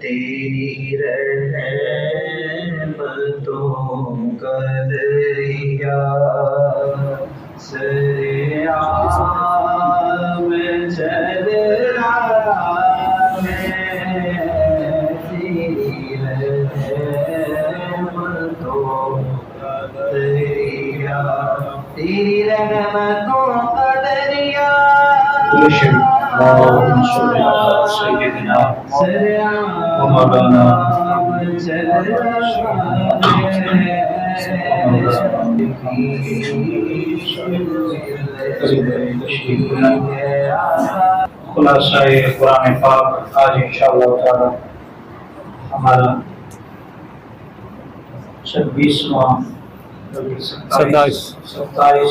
تیری رحمتوں کا دریا سریعان میں چل رہا ہے، تیری رحمتوں کا دریا، تیری رحمتوں کا دریا اللهم صل على سيدنا ومولانا خلاصہ قرآن پاک آج انشاءاللہ تعالی ہمارا 26واں 27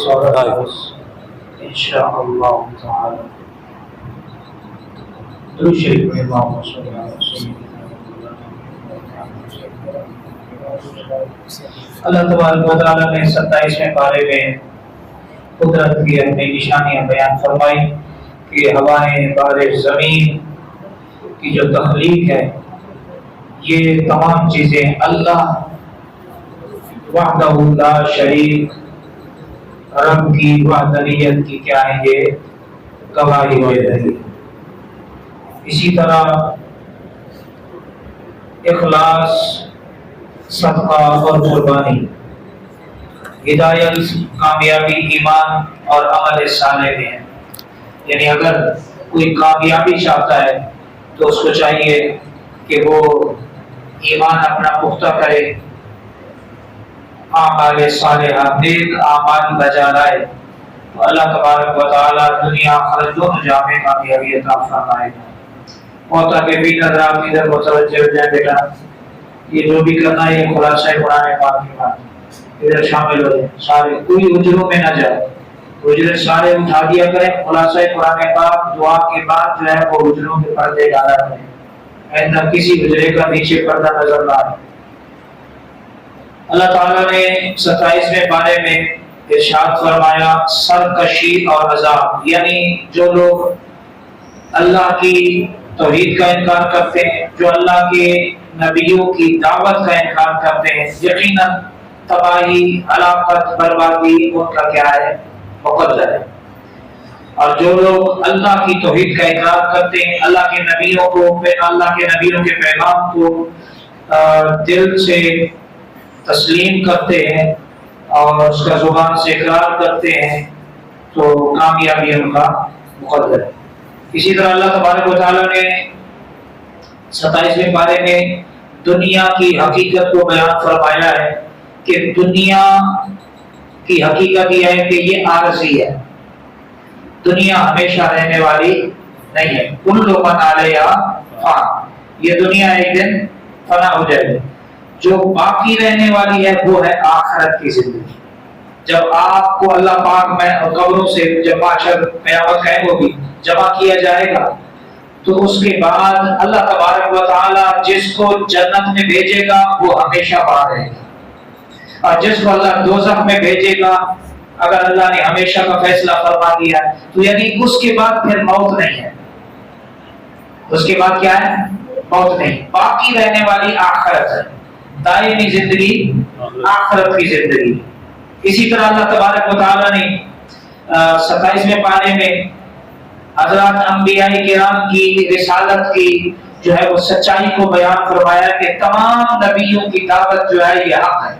اور 28 انشاءاللہ تعالی درود شریف میں اللہم صل علی سیدنا اللہ تبارک و تعالی نے 27ویں پارے میں قدرت کی اپنی نشانیاں بیان فرمائی کہ ہوائیں، بارش، زمین کی جو تخلیق ہے، یہ تمام چیزیں اللہ وحدہ لا شریک رب کی وحدانیت کی کیا ہے، یہ گواہی دے رہی ہے۔ اسی طرح اخلاص، صدقہ اور قربانی، ہدایت، کامیابی ایمان اور عمل صالح میں ہے۔ یعنی اگر کوئی کامیابی چاہتا ہے تو اس کو چاہیے کہ وہ ایمان اپنا پختہ کرے، اعمال صالحہ، نیک اعمال بجا لائے، تو اللہ تبارک و تعالی دنیا آخرت دونوں جہاں میں کامیابی عطا فرمائے گا۔ موتا کے بھی نظرات ادھر متوجہ ہو جائے، بیٹا یہ جو بھی کرنا ہے یہ خلاصہ قرآن پاک کی بات ادھر شامل ہو جائے، سارے کوئی اجروں میں نہ جائے، اجرے سارے اٹھا دیا کریں، خلاصہ قرآن پاک دعا کے بعد جو ہے وہ اجروں کے پردے ڈالا کریں، ایسا کسی اجرے کا نیچے پردہ نظر نہ آئے۔ اللہ تعالیٰ نے 27ویں پارے میں ارشاد فرمایا سرکشی اور عذاب، یعنی جو لوگ اللہ کی توحید کا انکار کرتے ہیں، جو اللہ کے نبیوں کی دعوت کا انکار کرتے ہیں، یقیناً تباہی، ہلاکت، بربادی ان کا کیا ہے، مقدر ہے۔ اور جو لوگ اللہ کی توحید کا انکار کرتے ہیں، اللہ کے نبیوں کے پیغام کو دل سے تسلیم کرتے ہیں اور اس کا زبان سے اقرار کرتے ہیں، تو کامیابی ان کا مقدر ہے۔ اسی طرح اللہ تبارک و تعالیٰ نے 27ویں پارے میں دنیا کی حقیقت کو بیان فرمایا ہے کہ دنیا کی حقیقت یہ ہے کہ یہ عارضی ہے، دنیا ہمیشہ رہنے والی نہیں ہے۔ کل من علیہا فان، یہ دنیا ایک دن فنا ہو جائے گی، جو باقی رہنے والی ہے وہ ہے آخرت کی زندگی۔ جب آپ کو اللہ پاک میں قبروں سے جب معاشر قیامت قائم ہوگی، جمع کیا جائے گا، تو اس کے بعد اللہ تبارک و تعالی جس کو جنت میں بھیجے گا وہ ہمیشہ وہاں رہے گا، اور جس کو اللہ دوزخ میں بھیجے گا اگر اللہ نے ہمیشہ کا فیصلہ فرما دیا تو یعنی اس کے بعد پھر موت نہیں ہے، اس کے بعد کیا ہے، موت نہیں، باقی رہنے والی آخرت ہے، دائمی زندگی آخرت کی زندگی۔ اسی طرح اللہ تبارک و تعالی نے 27ویں پارے میں حضرات انبیاء کرام کی رسالت کی جو ہے وہ سچائی کو بیان فرمایا کہ تمام نبیوں کی دعوت جو ہے یہ حق ہے۔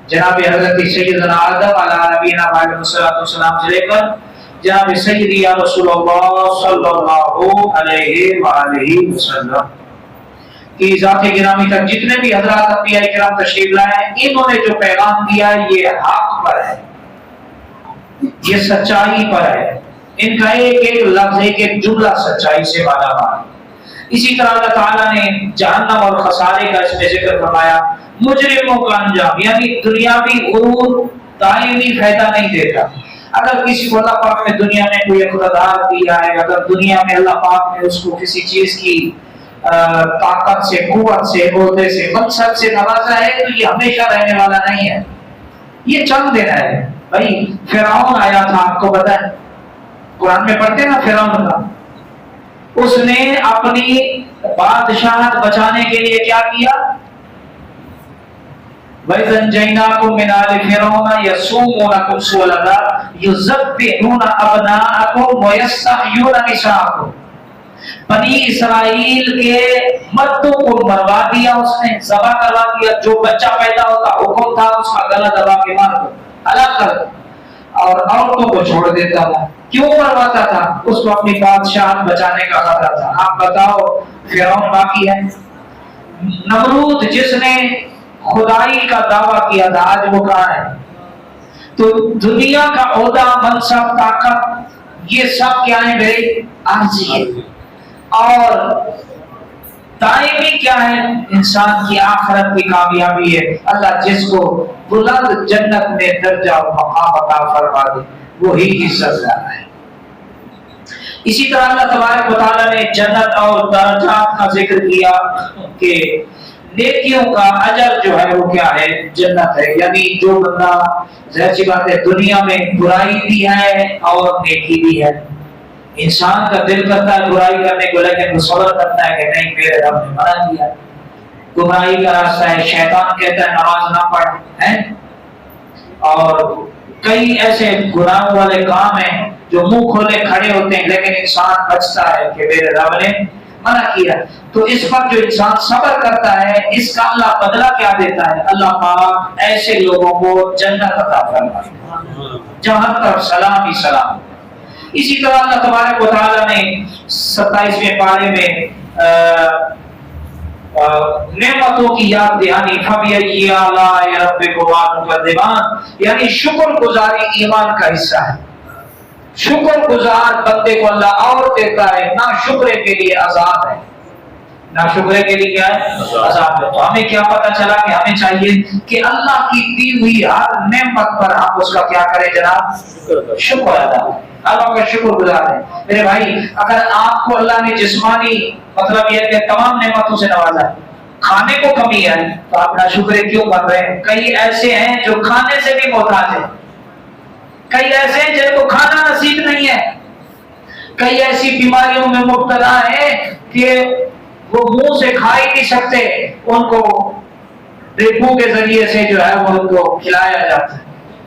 جناب حضرت سیدنا آدم علیہ نبینا علیہ السلام سے لے کر جناب سیدی یا رسول اللہ صلی اللہ علیہ وآلہ وسلم کی ذات گرامی تک جتنے بھی حضرات انبیاء کرام تشریف لائے ہیں، انہوں نے جو پیغام دیا یہ حق پر ہے، یہ سچائی پر ہے، ان کا ایک ایک لفظ، ایک ایک جملہ سچائی سے مالا مال۔ اسی طرح اللہ تعالیٰ نے جہنم اور خسارے کا اس میں ذکر فرمایا، مجرموں کا انجام، یعنی دنیاوی غرور دائمی فائدہ نہیں دیتا۔ اگر کسی کو اللہ پاک نے دنیا میں کوئی اقتدار دیا ہے، اگر دنیا میں اللہ پاک نے اس کو کسی چیز کی طاقت سے، قوت سے، عہدے سے، مقصد سے نوازا ہے تو یہ ہمیشہ رہنے والا نہیں ہے، یہ چند دن ہے۔ بھائی فرعون آیا تھا، آپ کو پتا ہے، قرآن میں پڑھتے نا فرعون کا، اس نے اپنی بادشاہت بچانے کے لیے کیا کیا؟ وَإِذَنْجَيْنَاكُمْ مِنْ آلِ فِرْعَوْنَ يَسُومُونَكُمْ سُوءَ الْعَذَابِ يُذَبِّحُونَ أَبْنَاءَكُمْ وَيَسْتَحْيُونَ نِسَاءَكُمْ۔ بنی اسرائیل کے مردوں کو مروا دیا، اس نے ذبح کروا دیا، جو بچہ پیدا ہوتا حکم تھا اس کا گلا دبا کے مار دو، ہلاک کر دو، اور عورتوں کو چھوڑ دیتا تھا۔ کیوں مرواتا تھا؟ اس کو اپنی بادشاہت بچانے کا خطرہ تھا۔ آپ بتاؤ فرعون باقی ہے؟ نمرود جس نے خدائی کا دعویٰ کیا تھا آج وہ کہاں ہے؟ تو دنیا کا عہدہ، منصب، طاقت یہ سب کیا ہے بھائی؟ عارضی ہے، اور دائمی کیا ہے؟ انسان کی آخرت کی کامیابی ہے۔ اللہ جس کو بلند جنت میں درجہ و مقام عطا فرما دے وہی عزت دار ہے۔ اسی طرح اللہ تبارک و تعالیٰ نے جنت اور درجات کا ذکر کیا کہ نیکیوں کا اجر جو ہے وہ کیا ہے؟ جنت ہے۔ یعنی جو بندہ، ظاہر سی بات ہے دنیا میں برائی بھی ہے اور نیکی بھی ہے۔ انسان کا دل کرتا ہے برائی کرنے کو، لیکن وہ صبر کرتا ہے کہ نہیں میرے رب نے منع کیا۔ گمراہی کا راستہ ہے، شیطان کہتا ہے نماز نہ پڑھ ہے، اور کئی ایسے گناہوں والے کام ہیں جو منہ کھولے کھڑے ہوتے ہیں، لیکن انسان بچتا ہے کہ میرے رب نے منع کیا۔ تو اس پر جو انسان صبر کرتا ہے اس کا اللہ بدلہ کیا دیتا ہے؟ اللہ پاک ایسے لوگوں کو جنت عطا فرماتا ہے، جہاں تک سلام ہی سلام۔ اسی طرح اللہ تبارک و تعالیٰ نے 27ویں پارے میں نعمتوں کی یاد دہانی، فَبِأَيِّ آلَاءِ رَبِّكُمَا تُكَذِّبَانِ، یعنی شکر گزاری ایمان کا حصہ ہے۔ شکر گزار بندے کو اللہ اور دیتا ہے، نہ شکرے کے لیے عذاب ہے، نہ شکرے کے لیے کیا ہے؟ عذاب ہے۔ تو ہمیں کیا پتہ چلا کہ ہمیں چاہیے کہ اللہ کی دی ہوئی ہر نعمت پر ہم اس کا کیا کریں جناب؟ شکر ادا کریں، اللہ کا شکر گزار ہے۔ میرے بھائی اگر آپ کو اللہ نے جسمانی مطلب یہ کہ تمام نعمتوں سے نوازا ہے، کھانے کو کمی ہے تو آپ نہ شکرے کیوں کر رہے ہیں؟ کئی ایسے ہیں جو کھانے سے بھی محتاج ہیں، کئی ایسے ہیں جن کو کھانا نصیب نہیں ہے، کئی ایسی بیماریوں میں مبتلا ہیں کہ وہ منہ سے کھا ہی نہیں سکتے، ان کو ڈرپوں کے ذریعے سے جو ہے وہ ان کو کھلایا جاتا ہے،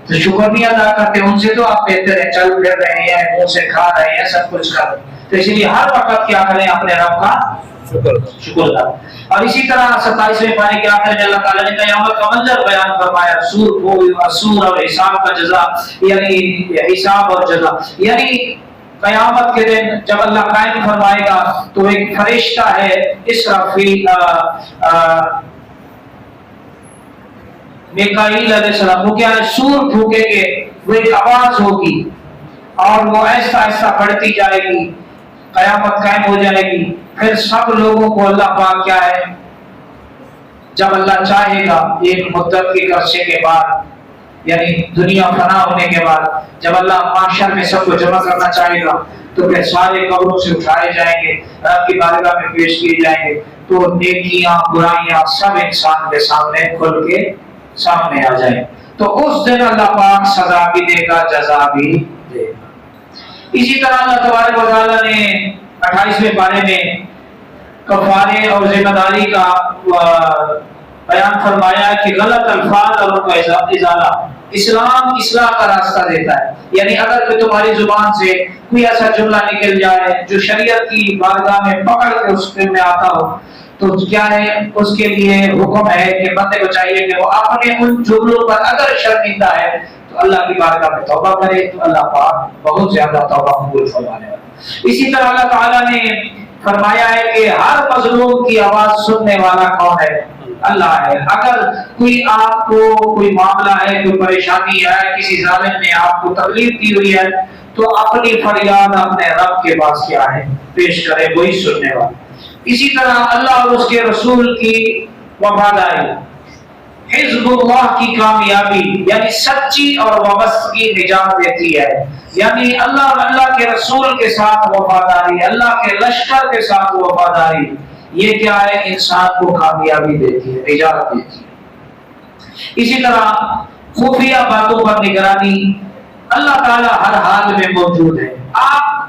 تو شکر نہیں ادا کرتے۔ ان سے تو آپ بہتر ہیں، چل پھر رہے ہیں، منہ سے کھا رہے ہیں، سب کچھ کر رہے ہیں، تو اس لیے ہر وقت کیا کریں؟ اپنے رب کا شکر ادا۔ اور اسی طرح 27ویں پارے کے آخر میں اللہ تعالیٰ نے قیامت کا منظر بیان فرمایا، سور اور حساب کا جزا، یعنی حساب اور جزا، یعنی قیامت کے دن جب اللہ قائم فرمائے گا تو ایک فرشتہ ہے اسرافیل، میکائیل علیہ السلام، وہ کیا ہے؟ سور پھونکے گے، وہ ایک آواز ہوگی اور وہ ایسا ایسا بڑھتی جائے گی، قیامت قائم ہو جائے گی۔ پھر سب لوگوں کو اللہ پاک کیا ہے؟ جب اللہ چاہے گا ایک مدت کے عرصے کے بعد، یعنی دنیا فنا ہونے کے بعد، جب اللہ معاشر میں سب کو جمع کرنا چاہے گا تو پھر سارے قبروں سے اٹھائے جائیں گے، رب کی بارگاہ میں پیش کیے جائیں گے، تو نیکیاں برائیاں سب انسان کے سامنے کھل کے سامنے آ جائیں، تو اس دن اللہ پاک سزا بھی دے گا، جزا بھی دے گا۔ اسی طرح اللہ تبارک و تعالیٰ نے 28ویں پارے میں کفارے اور ذمہ داری کا بیان فرمایا کہ غلط الفاظ اور ان کا ازالہ، اسلام اصلاح کا راستہ دیتا ہے۔ یعنی اگر کوئی تمہاری زبان سے کوئی ایسا جملہ نکل جائے جو شریعت کی بارگاہ میں پکڑ کے اس میں آتا ہو تو کیا ہے؟ اس کے لیے حکم ہے کہ بندے کو چاہیے کہ وہ اپنے ان جملوں پر اگر شرمندہ ہے تو اللہ کی بارگاہ میں توبہ کرے، تو اللہ پاک بہت زیادہ توبہ قبول فرمانے والا۔ اسی طرح اللہ تعالیٰ نے فرمایا ہے کہ ہر مظلوم کی آواز سننے والا کون ہے؟ اللہ ہے۔ اگر کوئی آپ کو کوئی معاملہ ہے، کوئی پریشانی ہے، کسی ظالم نے آپ کو تکلیف دی ہوئی ہے تو اپنی فریاد اپنے رب کے پاس کیا ہے؟ پیش کرے، وہی سننے والا۔ اسی طرح اللہ اور اس کے رسول کی وفاداری، حزب اللہ کی کامیابی، یعنی سچی اور وابستگی نجات دیتی ہے۔ یعنی اللہ اور اللہ کے رسول کے ساتھ وفاداری، اللہ کے لشکر کے ساتھ وفاداری، یہ کیا ہے؟ انسان کو کامیابی دیتی ہے، نجات دیتی ہے۔ اسی طرح خفیہ باتوں پر نگرانی، اللہ تعالیٰ ہر حال میں موجود ہے۔ آپ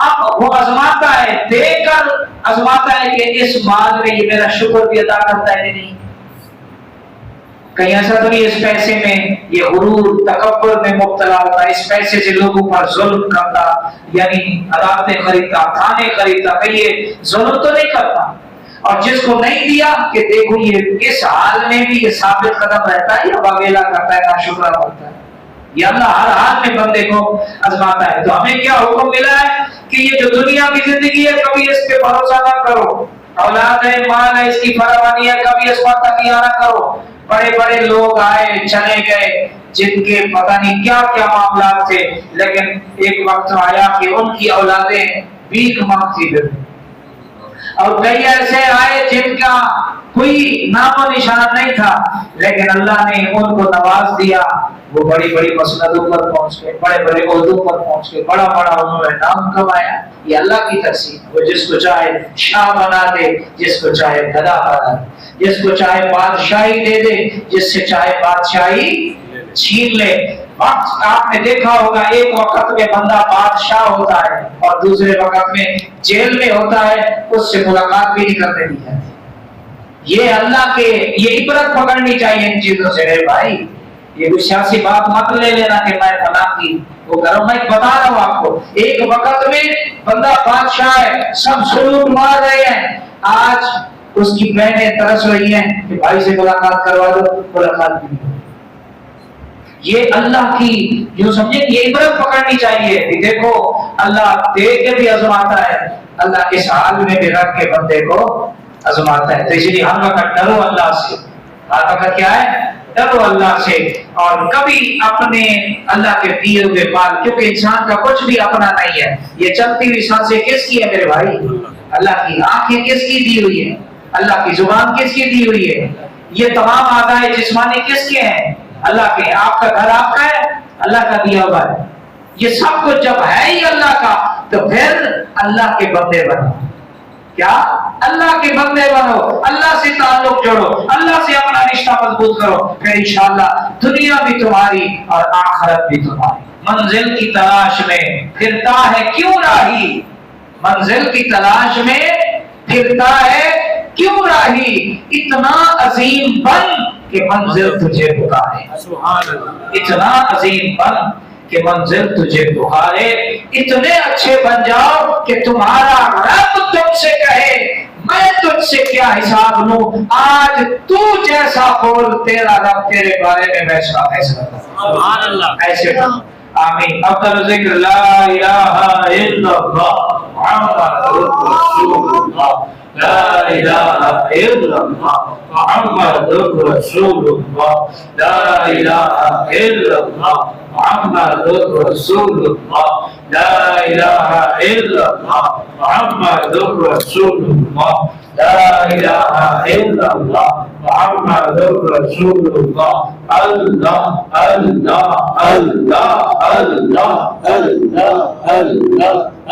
اب وہ آزماتا ہے، دیکھ کر آزماتا ہے کہ اس مال میں یہ میرا شکر بھی ادا کرتا ہے نہیں. کہیں ایسا تو نہیں اس پیسے میں یہ غرور تکبر میں مبتلا ہوتا، اس پیسے سے لوگوں پر ظلم کرتا، یعنی عدالتیں خریدتا، تھانے خریدتا، کہیں یہ ظلم تو نہیں کرتا. اور جس کو نہیں دیا کہ دیکھو یہ اس حال میں بھی یہ ثابت قدم رہتا ہے یا باغیلا کرتا ہے، ناشکرا کرتا ہے. یہ اللہ ہر حال میں بندے کو آزماتا ہے. تو ہمیں کیا حکم ملا ہے کہ یہ جو دنیا کی زندگی ہے کبھی اس پہ بھروسہ نہ کرو. اولاد ہے، مال ہے، اس کی فراوانی ہے، کبھی اس پر تکیہ نہ کرو. بڑے بڑے لوگ آئے چلے گئے جن کے پتہ نہیں کیا کیا معاملات تھے، لیکن ایک وقت آیا کہ ان کی اولادیں بھیک مانگتی پھر. اور کئی ایسے آئے جن کا کوئی نام و نشان نہیں تھا، لیکن اللہ نے ان کو نواز دیا. وہ بڑی بڑی مسندوں پر پہنچ گئے، بڑے بڑے عہدوں پر پہنچ گئے، بڑا بڑا انہوں نے نام کمایا. یہ اللہ کی تقسیم. وہ جس کو چاہے شاہ بنا دے، جس کو چاہے گدا بنا دے، جس کو چاہے بادشاہی دے دے، جس سے چاہے بادشاہی چھین لے. وقت آپ نے دیکھا ہوگا ایک وقت میں بندہ بادشاہ ہوتا ہے اور دوسرے وقت میں جیل میں ہوتا ہے، اس سے ملاقات بھی نہیں کرنے دی جاتی. یہ اللہ کے یہ عبرت پکڑنی چاہیے ان چیزوں سے. میرے بھائی یہ کوئی سیاسی بات مت لے لینا کہ میں فلاں کی وہ کروں. میں بتا رہا ہوں آپ کو ایک وقت میں بندہ بادشاہ ہے، سب سلوک مار رہے ہیں. آج اس کی بہنیں ترس رہی ہیں کہ بھائی سے ملاقات کروا دو، ملاقات بھی نہیں. یہ اللہ کی جو سمجھے یہ عبرت پکڑنی چاہیے کہ دیکھو اللہ دے کے بھی آزماتا ہے، اللہ اس حال میں بھی رکھ کے بندے کو آزماتا ہے. تو اس لیے ہر وقت ڈرو اللہ سے. ہر وقت کیا ہے؟ ڈرو اللہ سے. اور کبھی اپنے اللہ کے دیے ہوئے مال، کیونکہ انسان کا کچھ بھی اپنا نہیں ہے. یہ چلتی ہوئی سانسیں کس کی ہے میرے بھائی؟ اللہ کی. آنکھیں کس کی دی ہوئی ہے؟ اللہ کی. زبان کس کی دی ہوئی ہے؟ یہ تمام اعضاء جسمانی کس کے ہیں؟ اللہ کے. آپ کا گھر آپ کا ہے، اللہ کا دیا ہوا ہے. یہ سب کچھ جب ہے ہی اللہ کا تو پھر اللہ کے بندے بنو. کیا؟ اللہ کے بندے بنو، اللہ سے تعلق جوڑو، اللہ سے اپنا رشتہ مضبوط کرو، پھر انشاءاللہ دنیا بھی تمہاری اور آخرت بھی تمہاری. منزل کی تلاش میں پھرتا ہے کیوں راہی، منزل کی تلاش میں پھرتا ہے کیوں راہی، اتنا عظیم بن کہ منزل تجھے پکارے. اتنا عظیم بن کہ منزل تجھے پکارے. اتنے اچھے بن جاؤ کہ تمہارا رب تم سے کہے میں تجھ سے کیا حساب لوں، آج تو جیسا بول تیرا رب تیرے بارے میں ویسا فیصلہ کرے. سبحان اللہ. ایسے آمین. افضل ذکر لا الہ الا اللہ محمد رسول اللہ، لا الہ الا اللہ محمد رسول اللہ، لا الہ الا اللہ محمد رسول اللہ، لا الہ الا اللہ محمد رسول اللہ، لا الہ الا اللہ محمد رسول اللہ. اللہ اللہ اللہ اللہ اللہ اللہ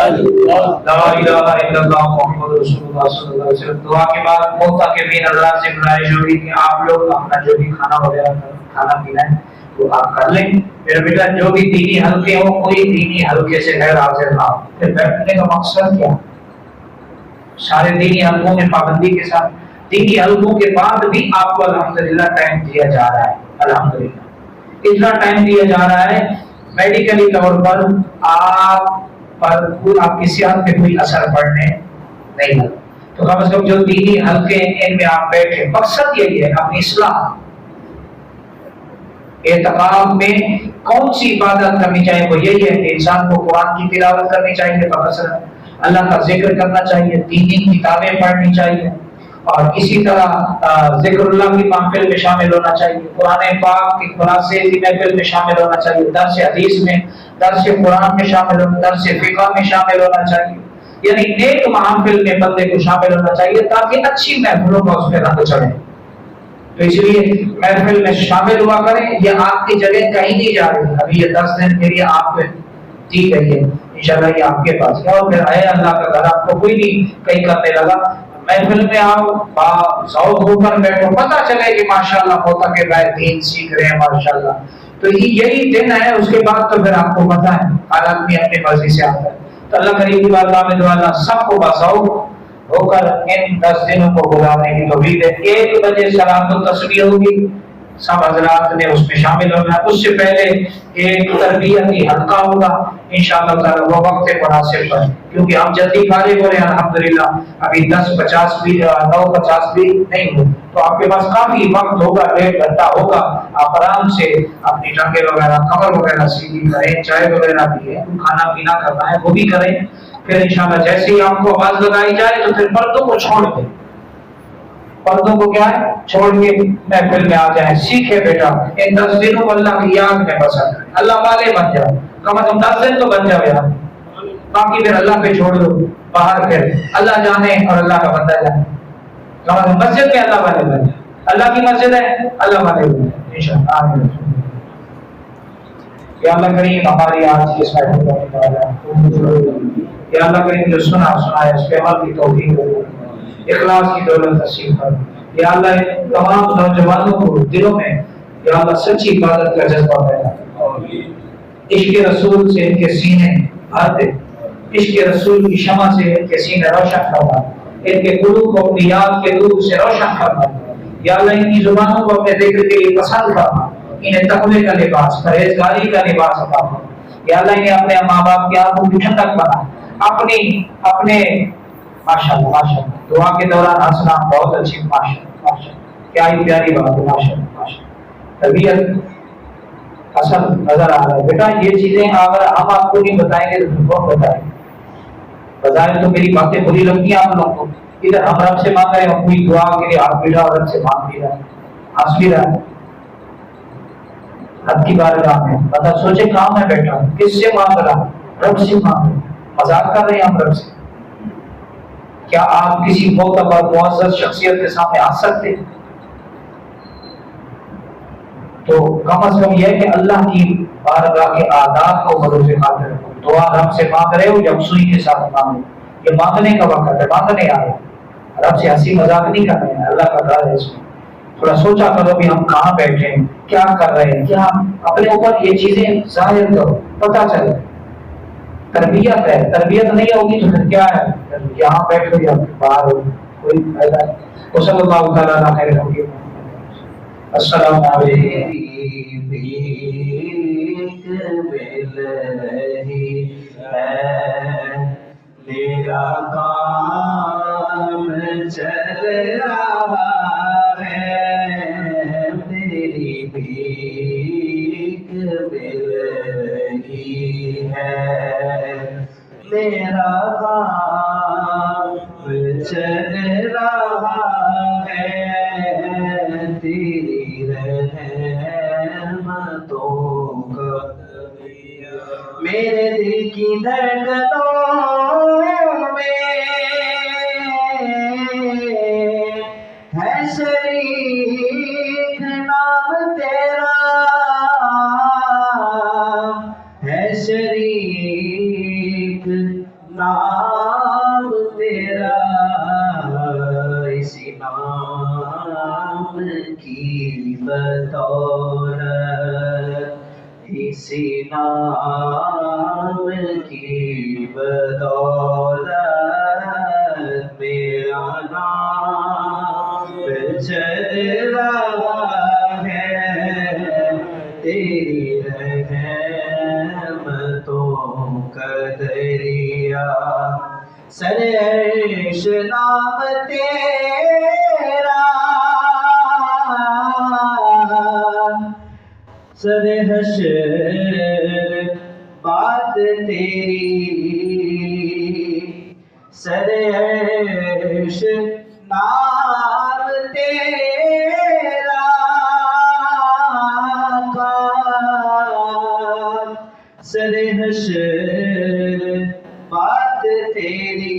اللہ، لا الہ الا اللہ محمد رسول اللہ صلی اللہ علیہ وسلم. دعا کے بعد معتکفین اللہ سے گزارش ہوگی کہ آپ لوگ اپنا جو بھی کھانا وغیرہ کھانا پینا ہے وہ آپ کر لیں. میرا بیٹا جو بھی دینی حلقے ہو کوئی دینی حلقے سے غیر حاضر نہ ہو. پھر بیٹھنے کا مقصد کیا؟ سارے دینی حلقوں میں پابندی کے ساتھ. دینی حلقوں کے بعد بھی آپ کو الحمدللہ ٹائم دیا جا رہا ہے. الحمدللہ اتنا ٹائم دیا جا رہا ہے میڈیکلی طور پر آپ کی صحت پہ کوئی اثر پڑنے نہیں لگا. تو کم از کم جو دینی حلقے ان میں آپ بیٹھے مقصد یہی ہے اپنی اصلاح. اعتکاف میں کون سی عبادت کرنی چاہیے؟ وہ یہی ہے کہ انسان کو قرآن کی تلاوت کرنی چاہیے، اللہ کا ذکر کرنا چاہیے، دینی کتابیں پڑھنی چاہیے، اور اسی طرح ذکر اللہ کی محفل میں شامل ہونا چاہیے، قرآن پاک کی خلاصے کی محفل میں شامل ہونا چاہیے، درس حدیث میں، درس قرآن میں شامل ہونا، درس فقہ میں شامل ہونا چاہیے. یعنی نیک محفل میں بندے کو شامل ہونا چاہیے تاکہ اچھی محفلوں کا اس میں رنگ چڑھے. تو اس لیے محفل میں شامل ہوا کریں. یہ آپ کی جگہ کہیں نہیں جا رہی. ابھی یہ 10 دن کے لیے آپ کو دی گئی ہے، انشاءاللہ یہ آپ کے پاس ہے. اور پھر آئے اللہ کا گھر آپ کو کوئی نہیں کہیں کرنے لگا. محفل میں آؤ ذوق ہو کر بیٹھو، پتہ چلے کہ ماشاءاللہ ہوتا کہ بھائی دین سیکھ رہے ہیں ماشاءاللہ. تو یہی دن ہے. اس کے بعد تو پھر آپ کو پتہ ہے ہر آدمی اپنی مرضی سے آتا ہے. تو اللہ کریم کی بارگاہ میں دعا اللہ سب کو بساؤ ہو کر ان 10 دنوں کو گزارنے کی توفیق دے۔ 1 بجے صلاۃ التسبیح ہوگی، سب حضرات نے اس میں شامل ہونا ہے۔ اس سے پہلے ایک تربیتی حلقہ ہوگا انشاءاللہ تعالی، وہ وقت مناسب پر، کیونکہ ہم جلدی فارغ ہو رہے ہیں الحمدللہ، ابھی 10:50 بھی 9:50 بھی نہیں ہوئے، تو آپ کے پاس کافی وقت ہوگا، 1.5 گھنٹہ ہوگا، آپ آرام سے اپنی ٹانگیں وغیرہ کمر وغیرہ سیدھی کریں، چائے وغیرہ پیئیں، کھانا پینا کرنا ہے وہ بھی کریں، پھر انشاءاللہ جیسے ہی آپ کو آواز لگائی جائے تو پھر پردوں کو چھوڑ دیں، پردوں کو کیا ہے چھوڑ کے محفل میں آ جائیں، سیکھے بیٹا ان 10 دنوں کو اللہ کی یاد میں بسا کریں، اللہ والے بن جاؤ، کم از کم 10 دن تو بن جاؤ یار، باقی پھر اللہ پہ چھوڑ دو، باہر پھر اللہ جانے اور اللہ کا بندہ جانے، کم از کم مسجد میں اللہ والے بن جائے، اللہ کی مسجد ہے اللہ والے بن جائے انشاءاللہ آمین۔ یا اللہ کریم ہماری آج کی اس محفل کا یا اللہ کریم جو سنا ہے اس پہ عمل کی توفیق دے، اخلاص کی دولت نصیب کر، یا اللہ تمام نوجوانوں کو دلوں میں یا اللہ سچی عبادت کا جذبہ پیدا کر، عشق رسول سے ان کے سینے بھر دے، عشق رسول کی شمع سے ان کے سینے روشن فرما، ان کے قلوب کو اپنی یاد کے نور سے روشن فرما، یا اللہ ان کی زبانوں کو اپنے ذکر کے لیے پسند فرما، انہیں تقوی کا لباس پرہیزگاری کا لباس عطا فرما، یا اللہ انہیں اپنے ماں باپ کی آنکھوں کی ٹھنڈک بنا، اپنے ماشاءاللہ ماشاءاللہ دعا کے دوران ہنسنا بہت اچھی، ماشاءاللہ ماشاءاللہ کیا ہی پیاری بات ہے، ماشاءاللہ ماشاءاللہ طبیعت اثر نظر آ رہا ہے بیٹا، یہ چیزیں اگر ہم آپ کو نہیں بتائیں گے تو پھر کون بتائیں گے؟ بظاہر تو میری باتیں بری لگتی ہیں آپ لوگوں کو، ادھر ہم رب سے مانگ رہے ہیں، کوئی دعا کے لیے ہاتھ بیٹھا اور رب سے مانگ بھی رہا ہے، ہنس بھی رہا ہے، رب کی بارگاہ میں بندہ سوچے کام میں بیٹھا ہوں کس سے مانگ رہا ہوں؟ رب سے مانگ رہے ہیں، مذاق کر رہے ہیں ہم رب سے؟ کیا آپ کسی معتبر معزز شخصیت کے سامنے آ سکتے؟ تو کم از کم یہ ہے کہ اللہ کی بارگاہ کے آداب کو مروز خاطر رکھو، دعا رب سے مانگ رہے ہو یکسوئی کے ساتھ مانگو، یہ مانگنے کا وقت ہے، مانگنے آئے، رب سے ہنسی مذاق نہیں کر رہے ہیں، اللہ کا گھر ہے اس میں، تھوڑا سوچا کرو بھی ہم کہاں بیٹھے ہیں، کیا کر رہے ہیں، کیا اپنے اوپر یہ چیزیں ظاہر کرو، پتہ چلے، تربیت ہے، تربیت نہیں ہوگی تو پھر کیا ہے، یہاں بیٹھ ہو یا باہر ہو کوئی فائدہ نہیں۔ وصلی اللہ تعالیٰ علی خیر خلقہ، السلام علیکم۔ میرا کام چل رہا ہے، میری بھیک مل رہی ہے، میرا کام چل رہا ہے، تیری رحمتوں کا میرے دل کی دھڑکنوں میں ہے شریک نام تیرا، ہے شریک نام تیرا، اسی نام کی بدولت، اسی نام کی بدولت میرا نام چل رہا ہے، تیری رحمتوں کا دریا، سر عرش نام تیرا، سر حشر بات تیری، سر عرش نام تیرا، سر حشر بات تیری،